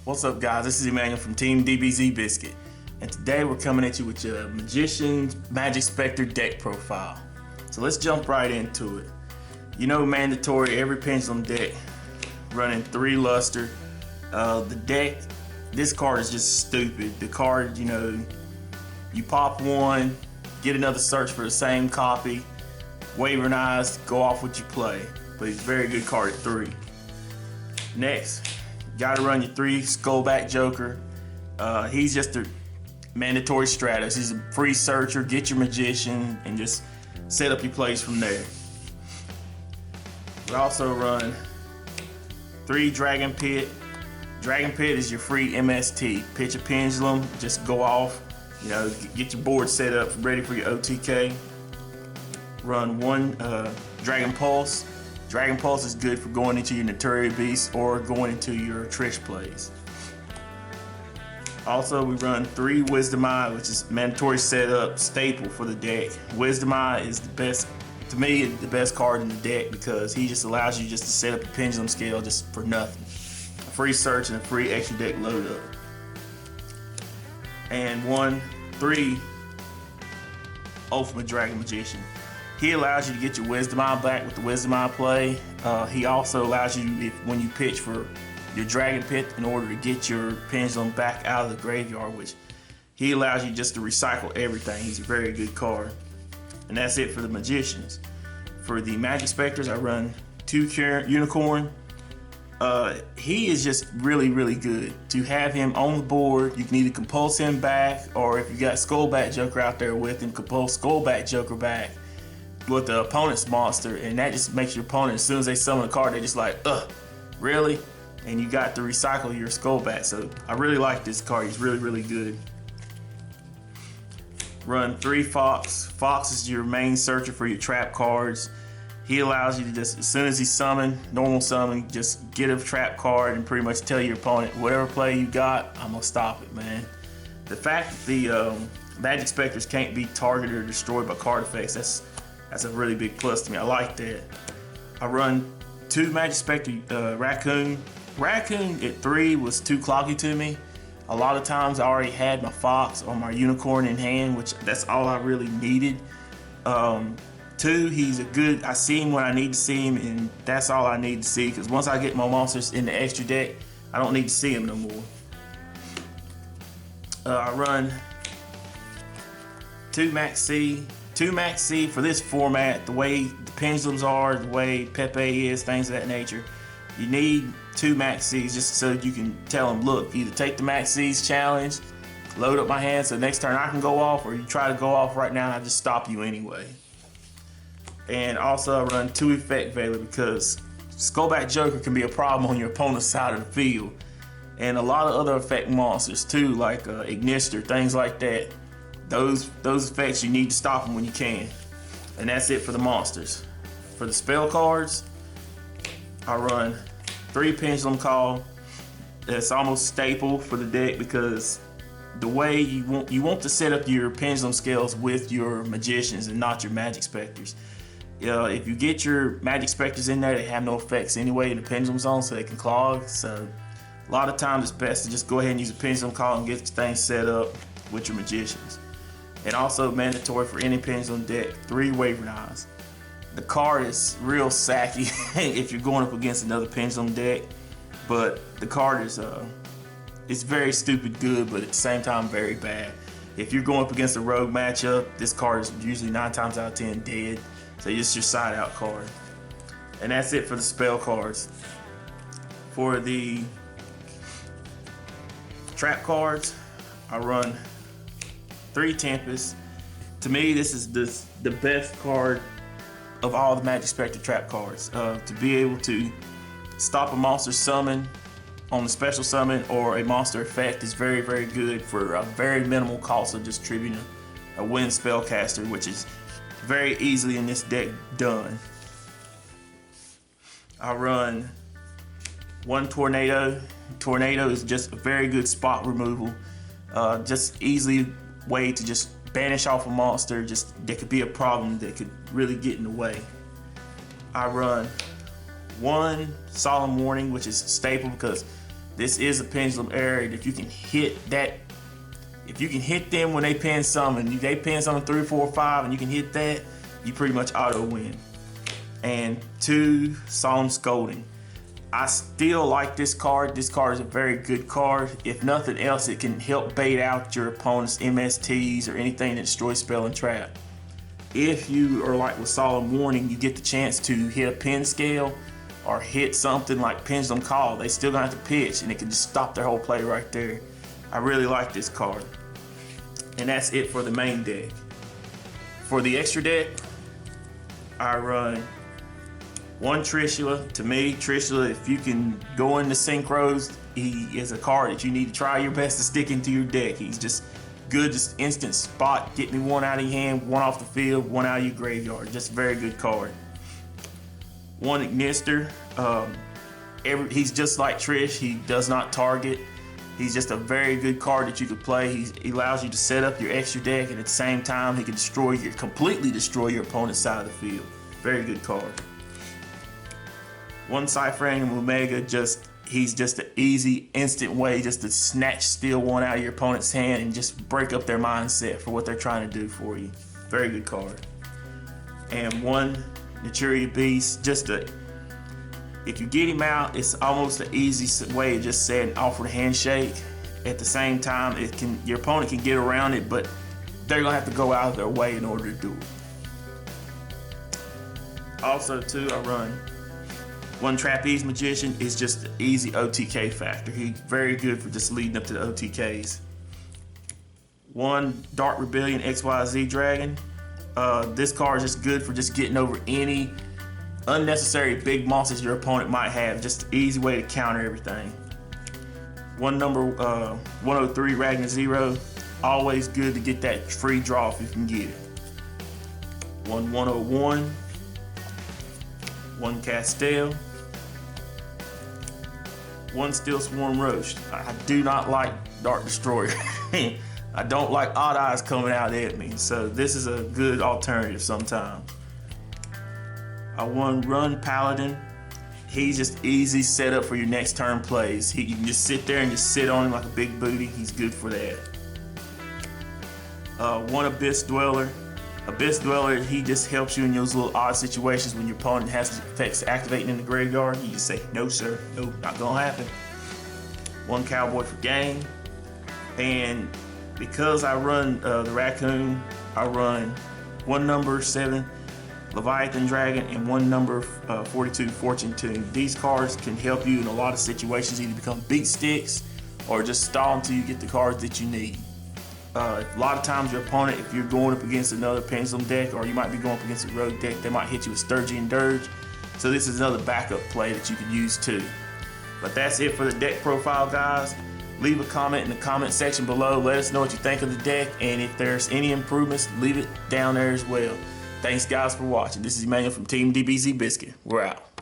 What's up, guys? This is Emanuel from Team DBZ Biscuit, and today we're coming at you with your Magician Majespecter deck profile. So let's jump right into it. You know, mandatory every pendulum deck running 3 luster. The deck, this card is just stupid. The card, you know, you pop one, get another search for the same copy, wavering eyes, go off what you play. But he's a very good card at 3. Next, gotta run your 3 Skullback Joker. He's just a mandatory Stratus. He's a free searcher. Get your Magician and just set up your plays from there. We also run 3 Dragon Pit. Dragon Pit is your free MST. Pitch a pendulum, just go off. You know, get your board set up, ready for your OTK. Run 1 Dragon Pulse. Dragon Pulse is good for going into your Notorious Beast or going into your Trish plays. Also, we run 3 Wisdom Eye, which is mandatory setup staple for the deck. Wisdom Eye is the best, to me, the best card in the deck because he just allows you just to set up a pendulum scale just for nothing. A free search and a free extra deck load up. And 3 Ultimate Dragon Magician. He allows you to get your Wisdom Eye back with the Wisdom Eye play. He also allows you, when you pitch for your Dragon Pit, in order to get your pendulum back out of the graveyard, which he allows you just to recycle everything. He's a very good card. And that's it for the Magicians. For the Majespecters, I run 2 Unicorn. He is just really, really good. To have him on the board, you can either compulse him back, or if you got Skullback Joker out there with him, compulse Skullback Joker back with the opponent's monster, and that just makes your opponent, as soon as they summon a card, they're just like, ugh, really? And you got to recycle your Skullback. So I really like this card. He's really, really good. Run 3 Fox. Fox is your main searcher for your trap cards. He allows you to just, as soon as he's summoned, normal summon, just get a trap card and pretty much tell your opponent, whatever play you got, I'm gonna stop it, man. The fact that the Majespecters can't be targeted or destroyed by card effects, that's a really big plus to me. I like that. I run 2 Majespecter Raccoon. Raccoon at 3 was too cloggy to me. A lot of times I already had my Fox or my Unicorn in hand, which that's all I really needed. 2, he's a good, I see him when I need to see him, and that's all I need to see, because once I get my monsters in the extra deck, I don't need to see him no more. I run 2 Max C. 2 Max C for this format, the way the pendulums are, the way Pepe is, things of that nature. You need 2 Max C's just so you can tell them, look, either take the Max C's challenge, load up my hand so next turn I can go off, or you try to go off right now and I just stop you anyway. And also I run 2 Effect Veiler because Skullback Joker can be a problem on your opponent's side of the field. And a lot of other effect monsters too, like Ignister, things like that. Those effects, you need to stop them when you can. And that's it for the monsters. For the spell cards, I run 3 Pendulum Call. That's almost staple for the deck because the way you want to set up your pendulum scales with your Magicians and not your Majespecters. If you get your Majespecters in there, they have no effects anyway in the pendulum zone, so they can clog. So a lot of times it's best to just go ahead and use a Pendulum Call and get things set up with your Magicians. And also mandatory for any pendulum deck, 3 Wavering Eyes. The card is real sacky if you're going up against another pendulum deck, but the card is it's very stupid good, but at the same time very bad. If you're going up against a rogue matchup, this card is usually 9 times out of 10 dead, so it's your side out card. And that's it for the spell cards. For the trap cards, I run 3 Tempest. To me, this is the best card of all the Majespecter trap cards. To be able to stop a monster summon on the special summon or a monster effect is very, very good for a very minimal cost of just tributing a wind spellcaster, which is very easily in this deck done. I run 1 Tornado. Tornado is just a very good spot removal. Just easily way to just banish off a monster that could be a problem that could really get in the way. I run 1 Solemn Warning, which is staple because This is a pendulum area. If you can hit that, if you can hit them when they pin summon, they pin summon 3, 4, 5, and you can hit that, you pretty much auto win. And 2, Solemn Scolding. I still like this card. This card is a very good card. If nothing else, it can help bait out your opponent's MSTs or anything that destroys spell and trap. If you are like with Solemn Warning, you get the chance to hit a pin scale or hit something like Pendulum Call. They still gonna have to pitch, and it can just stop their whole play right there. I really like this card. And that's it for the main deck. For the extra deck, I run 1 Trishula. To me, Trishula, if you can go into synchros, he is a card that you need to try your best to stick into your deck. He's just good, just instant spot. Get me 1 out of your hand, 1 off the field, 1 out of your graveyard. Just a very good card. 1 Ignister. He's just like Trish. He does not target. He's just a very good card that you could play. He allows you to set up your extra deck, and at the same time, he can completely destroy your opponent's side of the field. Very good card. 1 psy-frame Omega. He's just an easy, instant way just to steal 1 out of your opponent's hand and just break up their mindset for what they're trying to do for you. Very good card. And 1 Naturia Beast. If you get him out, it's almost an easy way of just saying offer a handshake. At the same time, your opponent can get around it, but they're gonna have to go out of their way in order to do it. Also, too, I run 1 Trapeze Magician. Is just an easy OTK factor. He's very good for just leading up to the OTKs. 1 Dark Rebellion XYZ Dragon. This card is just good for just getting over any unnecessary big monsters your opponent might have. Just an easy way to counter everything. 1 number 103 Ragnar Zero. Always good to get that free draw if you can get it. 1 101. 1 Castell. 1 Steel Swarm Roast. I do not like Dark Destroyer. I don't like Odd Eyes coming out at me, so this is a good alternative sometimes. I 1 Run Paladin. He's just easy setup for your next turn plays. You can just sit there and just sit on him like a big booty. He's good for that. 1 Abyss Dweller. Abyss Dweller, he just helps you in those little odd situations when your opponent has effects activating in the graveyard. You just say, no sir, no, not gonna happen. 1 Cowboy for Game. And because I run the Raccoon, I run 1 number 7 Leviathan Dragon and 1 number 42 Fortune Tune. These cards can help you in a lot of situations, either become beat sticks or just stall until you get the cards that you need. A lot of times your opponent, if you're going up against another Pendulum deck, or you might be going up against a Rogue deck, they might hit you with Sturgian Dirge. So this is another backup play that you can use too. But that's it for the deck profile, guys. Leave a comment in the comment section below. Let us know what you think of the deck, and if there's any improvements, leave it down there as well. Thanks guys for watching. This is Emanuel from Team DBZ Biscuit. We're out.